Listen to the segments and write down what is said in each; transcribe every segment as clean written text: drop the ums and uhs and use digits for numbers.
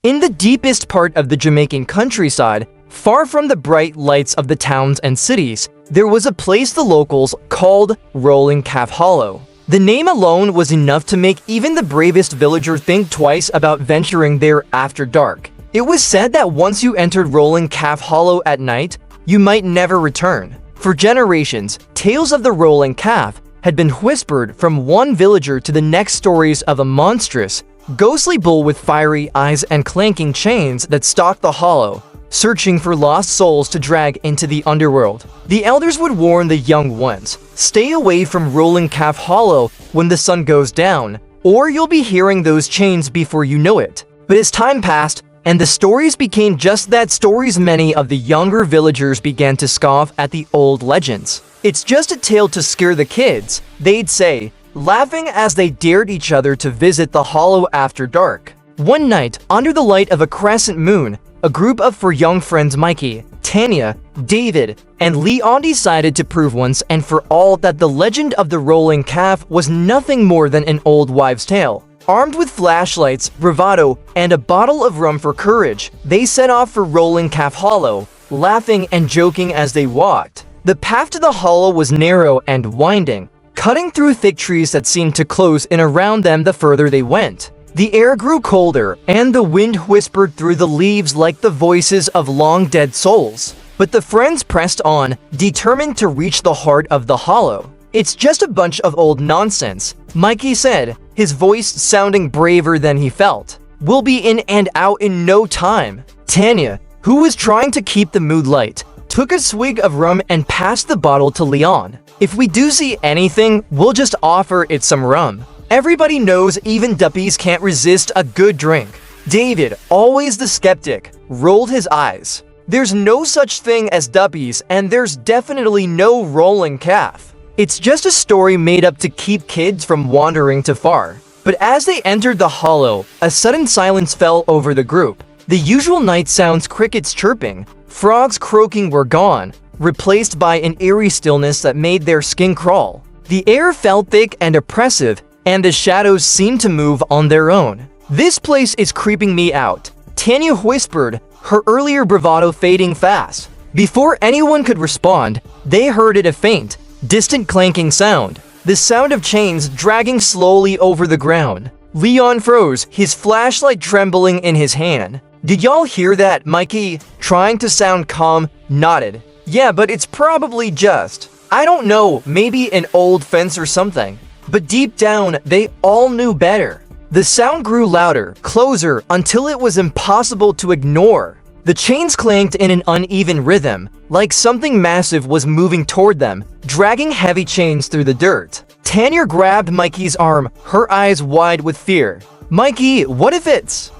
In the deepest part of the Jamaican countryside, far from the bright lights of the towns and cities, there was a place the locals called Rolling Calf Hollow. The name alone was enough to make even the bravest villager think twice about venturing there after dark. It was said that once you entered Rolling Calf Hollow at night, you might never return. For generations, tales of the Rolling Calf had been whispered from one villager to the next, stories of a monstrous, ghostly bull with fiery eyes and clanking chains that stalked the hollow, searching for lost souls to drag into the underworld. The elders would warn the young ones, stay away from Rolling Calf Hollow when the sun goes down, or you'll be hearing those chains before you know it. But as time passed, and the stories became just that, stories, many of the younger villagers began to scoff at the old legends. It's just a tale to scare the kids, they'd say, laughing as they dared each other to visit the hollow after dark. One night, under the light of a crescent moon, a group of four young friends, Mikey, Tanya, David, and Leon, decided to prove once and for all that the legend of the Rolling Calf was nothing more than an old wives' tale. Armed with flashlights, bravado, and a bottle of rum for courage, they set off for Rolling Calf Hollow, laughing and joking as they walked. The path to the hollow was narrow and winding, cutting through thick trees that seemed to close in around them the further they went. The air grew colder, and the wind whispered through the leaves like the voices of long-dead souls. But the friends pressed on, determined to reach the heart of the hollow. "It's just a bunch of old nonsense," Mikey said, his voice sounding braver than he felt. "We'll be in and out in no time." Tanya, who was trying to keep the mood light, took a swig of rum and passed the bottle to Leon. "If we do see anything, we'll just offer it some rum. Everybody knows even duppies can't resist a good drink." David, always the skeptic, rolled his eyes. "There's no such thing as duppies, and there's definitely no rolling calf. It's just a story made up to keep kids from wandering too far." But as they entered the hollow, a sudden silence fell over the group. The usual night sounds, crickets chirping, frogs croaking, were gone, replaced by an eerie stillness that made their skin crawl. The air felt thick and oppressive, and the shadows seemed to move on their own. "This place is creeping me out," Tanya whispered, her earlier bravado fading fast. Before anyone could respond, they heard it, a faint, distant clanking sound, the sound of chains dragging slowly over the ground. Leon froze, his flashlight trembling in his hand. "Did y'all hear that?" Mikey, trying to sound calm, nodded. "Yeah, but it's probably just, I don't know, maybe an old fence or something." But deep down, they all knew better. The sound grew louder, closer, until it was impossible to ignore. The chains clanked in an uneven rhythm, like something massive was moving toward them, dragging heavy chains through the dirt. Tanya grabbed Mikey's arm, her eyes wide with fear. "Mikey, what if it's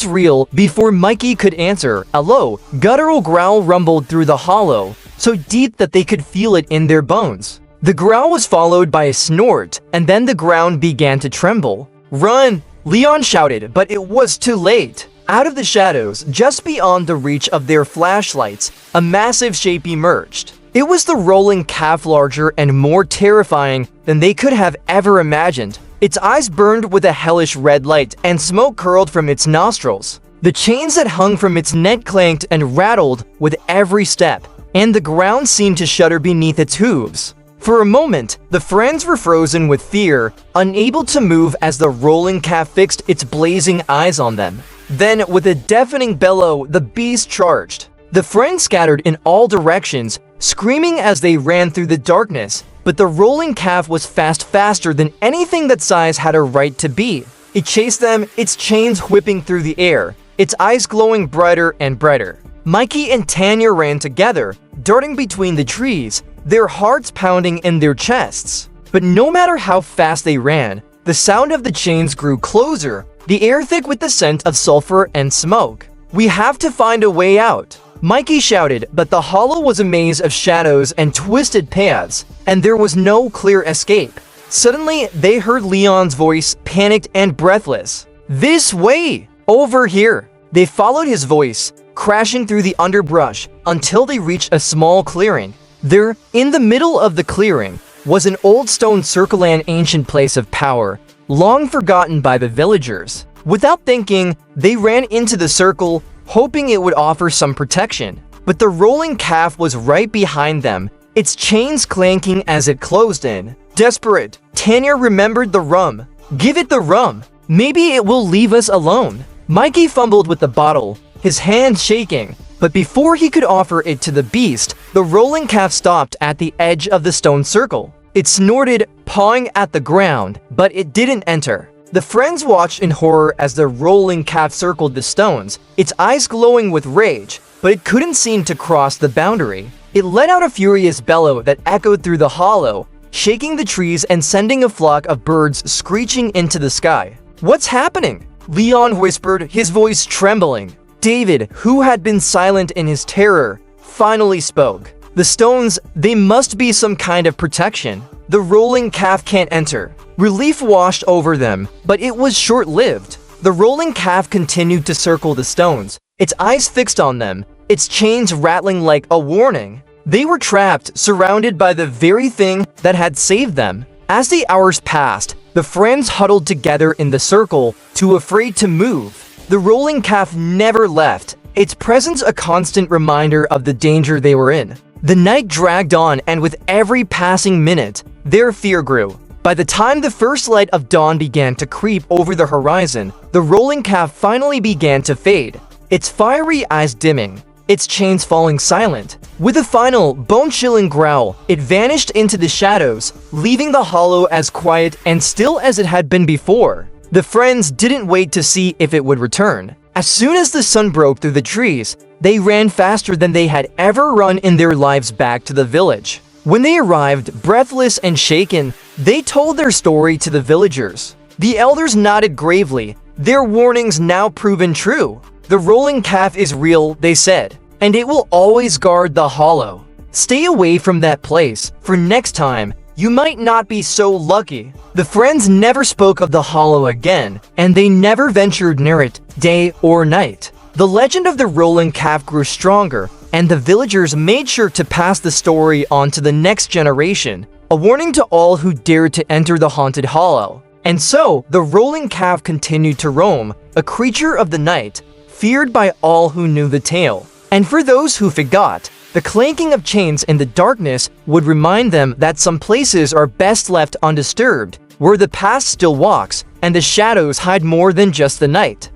real?" Before Mikey could answer, a low, guttural growl rumbled through the hollow, so deep that they could feel it in their bones. The growl was followed by a snort, and then the ground began to tremble. "Run!" Leon shouted, but it was too late. Out of the shadows, just beyond the reach of their flashlights, a massive shape emerged. It was the Rolling Calf, larger and more terrifying than they could have ever imagined. Its eyes burned with a hellish red light, and smoke curled from its nostrils. The chains that hung from its neck clanked and rattled with every step, and the ground seemed to shudder beneath its hooves. For a moment, the friends were frozen with fear, unable to move as the Rolling Calf fixed its blazing eyes on them. Then, with a deafening bellow, the beast charged. The friends scattered in all directions, screaming as they ran through the darkness, but the Rolling Calf was faster than anything that size had a right to be. It chased them, its chains whipping through the air, its eyes glowing brighter and brighter. Mikey and Tanya ran together, darting between the trees, their hearts pounding in their chests. But no matter how fast they ran, the sound of the chains grew closer, the air thick with the scent of sulfur and smoke. "We have to find a way out," Mikey shouted, but the hollow was a maze of shadows and twisted paths, and there was no clear escape. Suddenly, they heard Leon's voice, panicked and breathless. "This way! Over here!" They followed his voice, crashing through the underbrush until they reached a small clearing. There, in the middle of the clearing, was an old stone circle, an ancient place of power, long forgotten by the villagers. Without thinking, they ran into the circle, hoping it would offer some protection. But the rolling calf was right behind them, its chains clanking as it closed in. Desperate, Tanya remembered the rum. "Give it the rum. Maybe it will leave us alone." Mikey fumbled with the bottle, his hand shaking, but before he could offer it to the beast, the rolling calf stopped at the edge of the stone circle. It snorted, pawing at the ground, but it didn't enter. The friends watched in horror as the rolling calf circled the stones, its eyes glowing with rage, but it couldn't seem to cross the boundary. It let out a furious bellow that echoed through the hollow, shaking the trees and sending a flock of birds screeching into the sky. "What's happening?" Leon whispered, his voice trembling. David, who had been silent in his terror, finally spoke. "The stones, they must be some kind of protection. The rolling calf can't enter." Relief washed over them, but it was short-lived. The rolling calf continued to circle the stones, its eyes fixed on them, its chains rattling like a warning. They were trapped, surrounded by the very thing that had saved them. As the hours passed, the friends huddled together in the circle, too afraid to move. The rolling calf never left, its presence a constant reminder of the danger they were in. The night dragged on, and with every passing minute, their fear grew. By the time the first light of dawn began to creep over the horizon, the rolling calf finally began to fade, its fiery eyes dimming, its chains falling silent. With a final, bone-chilling growl, it vanished into the shadows, leaving the hollow as quiet and still as it had been before. The friends didn't wait to see if it would return. As soon as the sun broke through the trees, they ran faster than they had ever run in their lives back to the village. When they arrived, breathless and shaken, they told their story to the villagers. The elders nodded gravely, their warnings now proven true. "The rolling calf is real," they said, "and it will always guard the hollow. Stay away from that place, for next time, you might not be so lucky." The friends never spoke of the hollow again, and they never ventured near it, day or night. The legend of the rolling calf grew stronger, and the villagers made sure to pass the story on to the next generation, a warning to all who dared to enter the haunted hollow. And so, the rolling calf continued to roam, a creature of the night, feared by all who knew the tale. And for those who forgot, the clanking of chains in the darkness would remind them that some places are best left undisturbed, where the past still walks, and the shadows hide more than just the night.